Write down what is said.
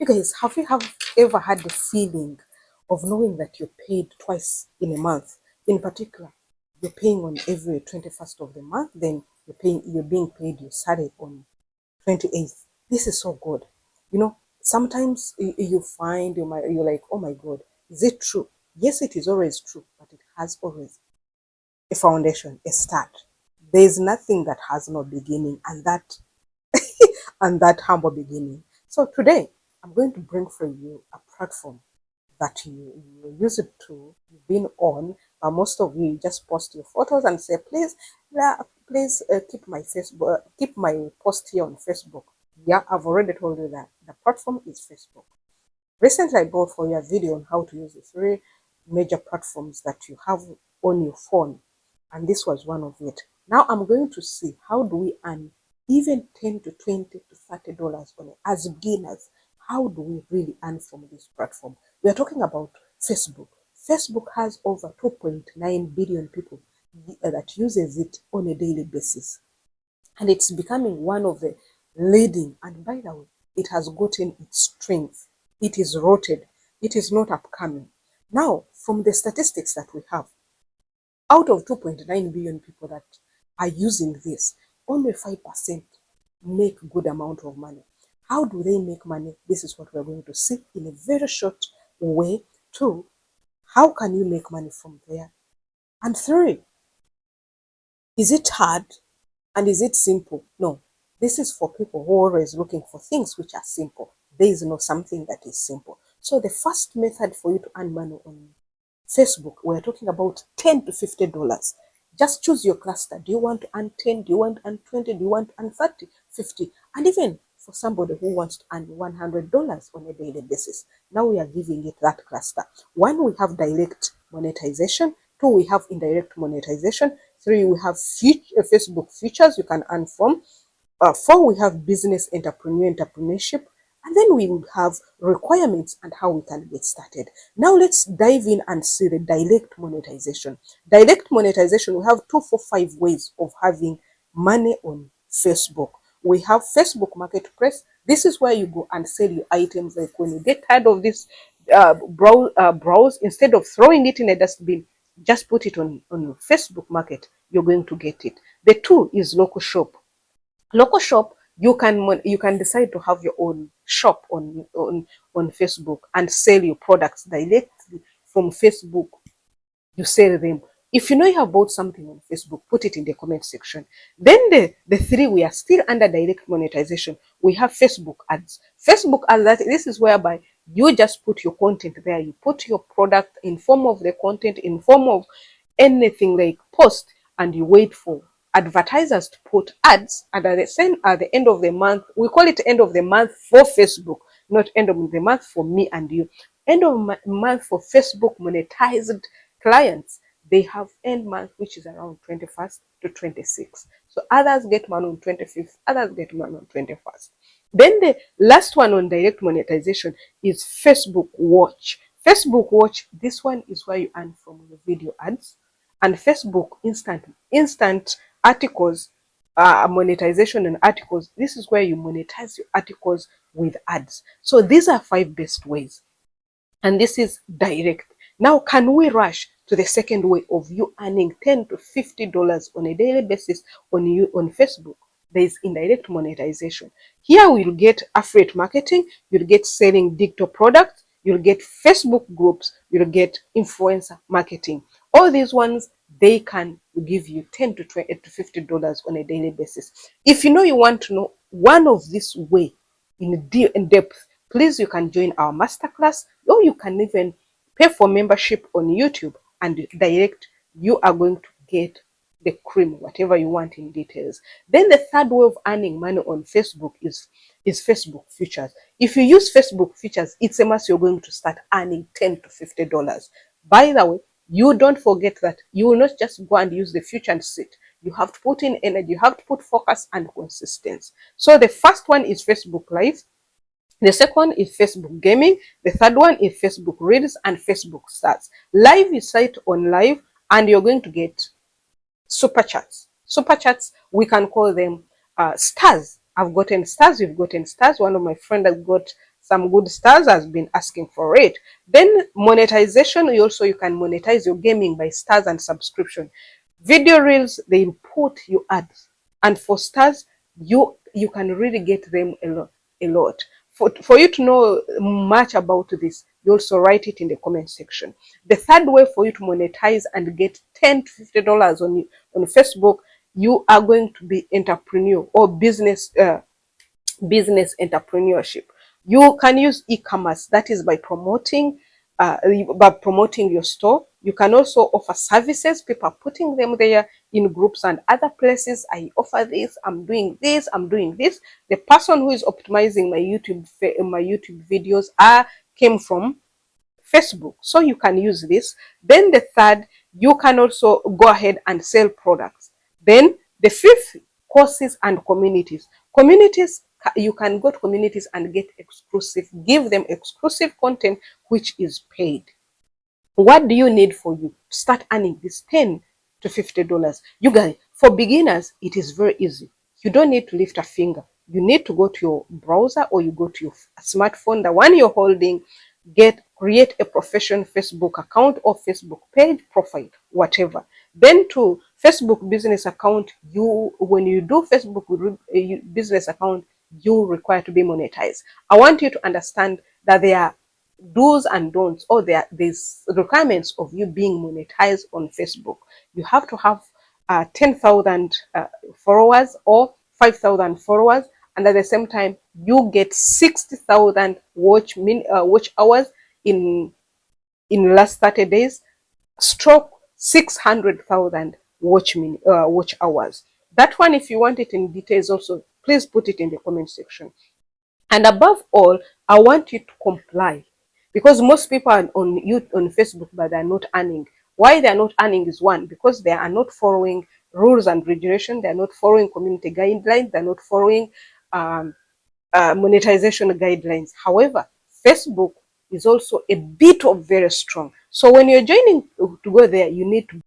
You guys, have ever had the feeling of knowing that you're paid twice in a month? In particular, you're paying on every 21st of the month, then you're being paid your salary on 28th. This is so good. Sometimes you find you're like, oh my God, is it true? Yes, it is always true, but it has always a foundation, a start. There is nothing that has no beginning, and that humble beginning. So today, I'm going to bring for you a platform that you use it to, you've been on, but most of you just post your photos and say, please, please keep my Facebook, keep my post here on Facebook. Yeah, I've already told you that the platform is Facebook. Recently, I brought for you a video on how to use the three major platforms that you have on your phone, and this was one of it. Now I'm going to see how do we earn even 10 to 20 to $30 on it as beginners. How do we really earn from this platform? We are talking about Facebook. Facebook has over 2.9 billion people that uses it on a daily basis, and it's becoming one of the leading. And by the way, it has gotten its strength. It is rooted. It is not upcoming. Now, from the statistics that we have, out of 2.9 billion people that are using this, only 5% make good amount of money. How do they make money? This is what we're going to see in a very short way. Two, how can you make money from there? And three, is it hard? And is it simple? No. This is for people who are always looking for things which are simple. There is no something that is simple. So the first method for you to earn money on Facebook, we're talking about 10 to $50. Just choose your cluster. Do you want to earn 10? Do you want to earn 20? Do you want to earn 30, 50? And even for somebody who wants to earn $100 on a daily basis, now we are giving it that cluster. One, we have direct monetization. Two, we have indirect monetization. Three, we have Facebook features you can earn from. Four, we have business entrepreneurship. And then we would have requirements and how we can get started. Now let's dive in and see the direct monetization. Direct monetization, we have 245 ways of having money on Facebook. We have Facebook Marketplace. This is where you go and sell your items. Like when you get tired of this browse, instead of throwing it in a dustbin, just put it on Facebook Market. You're going to get it. The two is local shop. Local shop, you can decide to have your own shop on Facebook and sell your products directly from Facebook. You sell them. If you know you have bought something on Facebook, put it in the comment section. Then the three, we are still under direct monetization. We have Facebook ads. Facebook ads, that this is whereby you just put your content there. You put your product in form of the content, in form of anything like post, and you wait for advertisers to put ads. And at the end of the month, we call it end of the month for Facebook, not end of the month for me and you. End of month for Facebook monetized clients, they have end month, which is around 21st to 26th. So others get money on 25th, others get money on 21st. Then the last one on direct monetization is Facebook Watch. Facebook Watch, this one is where you earn from your video ads. And Facebook instant articles, monetization and articles. This is where you monetize your articles with ads. So these are 5 best ways, and this is direct. Now, can we rush to the second way of you earning 10 to $50 on a daily basis on Facebook? There is indirect monetization. Here we'll get affiliate marketing, you'll get selling digital products, you'll get Facebook groups, you'll get influencer marketing. All these ones, they can give you 10 to $20 to $50 on a daily basis. If you know you want to know one of this way in depth, please, you can join our masterclass, or you can even pay for membership on YouTube and direct. You are going to get the cream, whatever you want in details. Then the third way of earning money on Facebook is Facebook features. If you use Facebook features, it's a must you're going to start earning 10 to $50. By the way, you don't forget that you will not just go and use the feature and sit. You have to put in energy, you have to put focus and consistency. So the first one is Facebook Live. The second is Facebook Gaming. The third one is Facebook Reels and Facebook Stars. Live is site on live, and you're going to get super chats. Super chats, we can call them stars. I've gotten stars, we've gotten stars. One of my friends has got some good stars has been asking for it. Then monetization, you can monetize your gaming by stars and subscription. Video reels, they put you ads, and for stars, you can really get them a lot. For you to know much about this, you also write it in the comment section. The third way for you to monetize and get $10 to $50 on Facebook, you are going to be entrepreneur or business entrepreneurship. You can use e-commerce, that is uh, by promoting your store. You can also offer services. People are putting them there in groups and other places. I offer this, I'm doing this, I'm doing this. The person who is optimizing my YouTube videos came from Facebook. So you can use this. Then the third, you can also go ahead and sell products. Then the fifth, courses and communities. Communities, you can go to communities and give them exclusive content which is paid. What do you need for you to start earning this $10 to $50? You guys, for beginners, it is very easy. You don't need to lift a finger. You need to go to your browser or you go to your smartphone, the one you're holding, create a professional Facebook account or Facebook page, profile, whatever. Then to Facebook business account, when you do Facebook business account, you require to be monetized. I want you to understand that there are do's and don'ts, or there's requirements of you being monetized on Facebook. You have to have 10,000 followers or 5,000 followers, and at the same time you get 60,000 watch hours in last 30 days, stroke 600,000 watch hours. That one, if you want it in details also, please put it in the comment section. And above all, I want you to comply, because most people are on Facebook, but they're not earning. Why they're not earning is, one, because they are not following rules and regulations. They're not following community guidelines. They're not following um, monetization guidelines. However, Facebook is also a bit of very strong. So when you're joining to go there, you need to